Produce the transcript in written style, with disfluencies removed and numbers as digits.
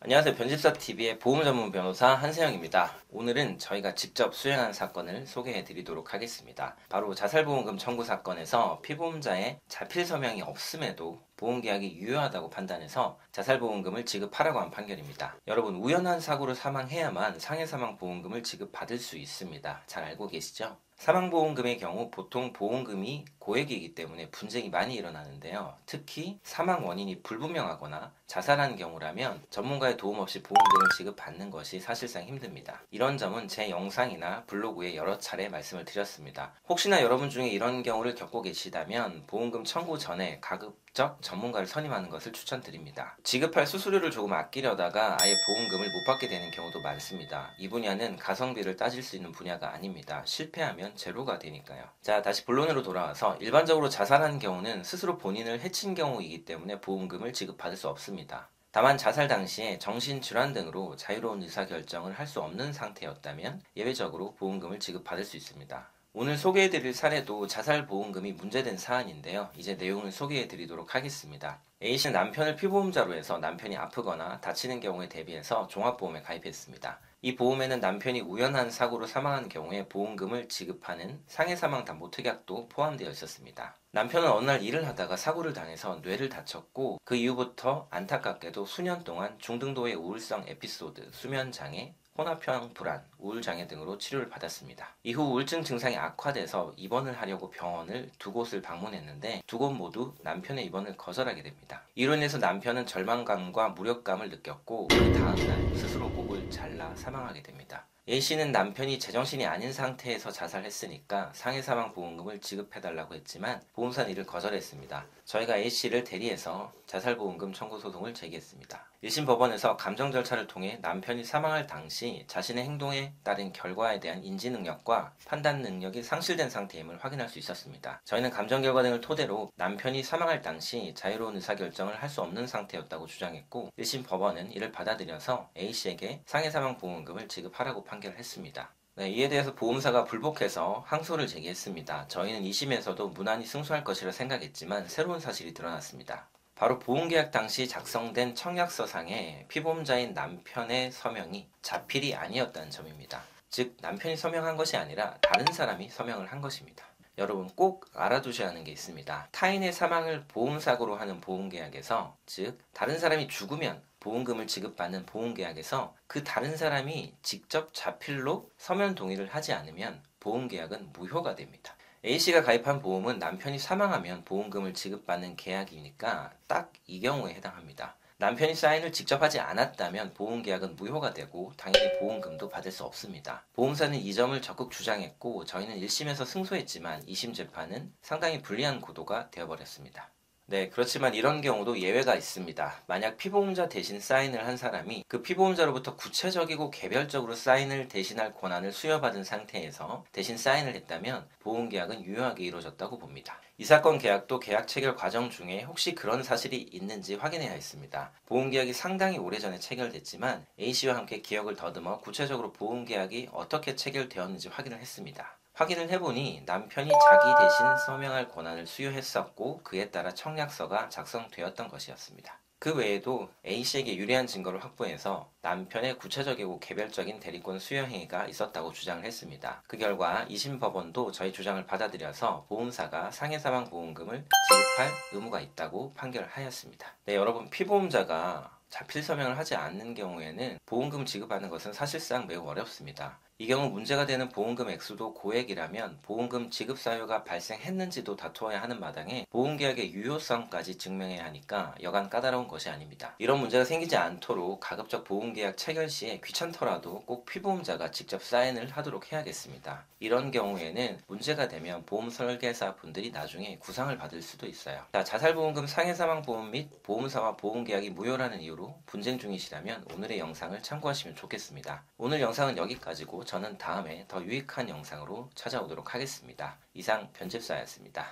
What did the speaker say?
안녕하세요. 변집사TV의 보험 전문 변호사 한세영입니다. 오늘은 저희가 직접 수행한 사건을 소개해 드리도록 하겠습니다. 바로 자살보험금 청구 사건에서 피보험자의 자필 서명이 없음에도 보험계약이 유효하다고 판단해서 자살보험금을 지급하라고 한 판결입니다. 여러분, 우연한 사고로 사망해야만 상해사망보험금을 지급받을 수 있습니다. 잘 알고 계시죠? 사망보험금의 경우 보통 보험금이 고액이기 때문에 분쟁이 많이 일어나는데요. 특히 사망 원인이 불분명하거나 자살한 경우라면 전문가의 도움 없이 보험금을 지급받는 것이 사실상 힘듭니다. 이런 점은 제 영상이나 블로그에 여러 차례 말씀을 드렸습니다. 혹시나 여러분 중에 이런 경우를 겪고 계시다면 보험금 청구 전에 가급적 전문가를 선임하는 것을 추천드립니다. 지급할 수수료를 조금 아끼려다가 아예 보험금을 못 받게 되는 경우도 많습니다. 이 분야는 가성비를 따질 수 있는 분야가 아닙니다. 실패하면 제로가 되니까요. 자, 다시 본론으로 돌아와서 일반적으로 자살한 경우는 스스로 본인을 해친 경우이기 때문에 보험금을 지급받을 수 없습니다. 다만 자살 당시에 정신질환 등으로 자유로운 의사결정을 할 수 없는 상태였다면 예외적으로 보험금을 지급받을 수 있습니다. 오늘 소개해드릴 사례도 자살보험금이 문제된 사안인데요. 이제 내용을 소개해드리도록 하겠습니다. A씨는 남편을 피보험자로 해서 남편이 아프거나 다치는 경우에 대비해서 종합보험에 가입했습니다. 이 보험에는 남편이 우연한 사고로 사망한 경우에 보험금을 지급하는 상해사망담보특약도 포함되어 있었습니다. 남편은 어느 날 일을 하다가 사고를 당해서 뇌를 다쳤고 그 이후부터 안타깝게도 수년 동안 중등도의 우울성 에피소드, 수면장애, 혼합형 불안, 우울장애 등으로 치료를 받았습니다. 이후 우울증 증상이 악화돼서 입원을 하려고 병원을 두 곳을 방문했는데 두 곳 모두 남편의 입원을 거절하게 됩니다. 이로 인해서 남편은 절망감과 무력감을 느꼈고 그 다음날 스스로 목을 잘라 사망하게 됩니다. A씨는 남편이 제정신이 아닌 상태에서 자살했으니까 상해사망보험금을 지급해달라고 했지만 보험사는 이를 거절했습니다. 저희가 A씨를 대리해서 자살보험금 청구 소송을 제기했습니다. 1심 법원에서 감정 절차를 통해 남편이 사망할 당시 자신의 행동에 따른 결과에 대한 인지능력과 판단 능력이 상실된 상태임을 확인할 수 있었습니다. 저희는 감정 결과 등을 토대로 남편이 사망할 당시 자유로운 의사결정을 할 수 없는 상태였다고 주장했고 1심 법원은 이를 받아들여서 A씨에게 상해사망보험금을 지급하라고 판결했습니다. 이에 대해서 보험사가 불복해서 항소를 제기했습니다. 저희는 2심에서도 무난히 승소할 것이라 생각했지만 새로운 사실이 드러났습니다. 바로 보험계약 당시 작성된 청약서상에 피보험자인 남편의 서명이 자필이 아니었다는 점입니다. 즉 남편이 서명한 것이 아니라 다른 사람이 서명을 한 것입니다. 여러분 꼭 알아두셔야 하는 게 있습니다. 타인의 사망을 보험사고로 하는 보험계약에서, 즉 다른 사람이 죽으면 보험금을 지급받는 보험계약에서 그 다른 사람이 직접 자필로 서면 동의를 하지 않으면 보험계약은 무효가 됩니다. A씨가 가입한 보험은 남편이 사망하면 보험금을 지급받는 계약이니까 딱 이 경우에 해당합니다. 남편이 사인을 직접 하지 않았다면 보험계약은 무효가 되고 당연히 보험금도 받을 수 없습니다. 보험사는 이 점을 적극 주장했고 저희는 1심에서 승소했지만 2심 재판은 상당히 불리한 구도가 되어버렸습니다. 네, 그렇지만 이런 경우도 예외가 있습니다. 만약 피보험자 대신 사인을 한 사람이 그 피보험자로부터 구체적이고 개별적으로 사인을 대신할 권한을 수여받은 상태에서 대신 사인을 했다면 보험계약은 유효하게 이루어졌다고 봅니다. 이 사건 계약도 계약 체결 과정 중에 혹시 그런 사실이 있는지 확인해야 했습니다. 보험계약이 상당히 오래전에 체결됐지만 A씨와 함께 기억을 더듬어 구체적으로 보험계약이 어떻게 체결되었는지 확인을 했습니다. 확인을 해보니 남편이 자기 대신 서명할 권한을 수여했었고 그에 따라 청약서가 작성되었던 것이었습니다. 그 외에도 A씨에게 유리한 증거를 확보해서 남편의 구체적이고 개별적인 대리권 수여 행위가 있었다고 주장을 했습니다. 그 결과 2심 법원도 저희 주장을 받아들여서 보험사가 상해사망보험금을 지급할 의무가 있다고 판결하였습니다. 네, 여러분 피보험자가 자필 서명을 하지 않는 경우에는 보험금 지급하는 것은 사실상 매우 어렵습니다. 이 경우 문제가 되는 보험금 액수도 고액이라면 보험금 지급 사유가 발생했는지도 다투어야 하는 마당에 보험계약의 유효성까지 증명해야 하니까 여간 까다로운 것이 아닙니다. 이런 문제가 생기지 않도록 가급적 보험계약 체결 시에 귀찮더라도 꼭 피보험자가 직접 사인을 하도록 해야겠습니다. 이런 경우에는 문제가 되면 보험 설계사 분들이 나중에 구상을 받을 수도 있어요. 자, 자살보험금 상해사망보험 및 보험사와 보험계약이 무효라는 이유로 분쟁 중이시라면 오늘의 영상을 참고하시면 좋겠습니다. 오늘 영상은 여기까지고 저는 다음에 더 유익한 영상으로 찾아오도록 하겠습니다. 이상 변집사였습니다.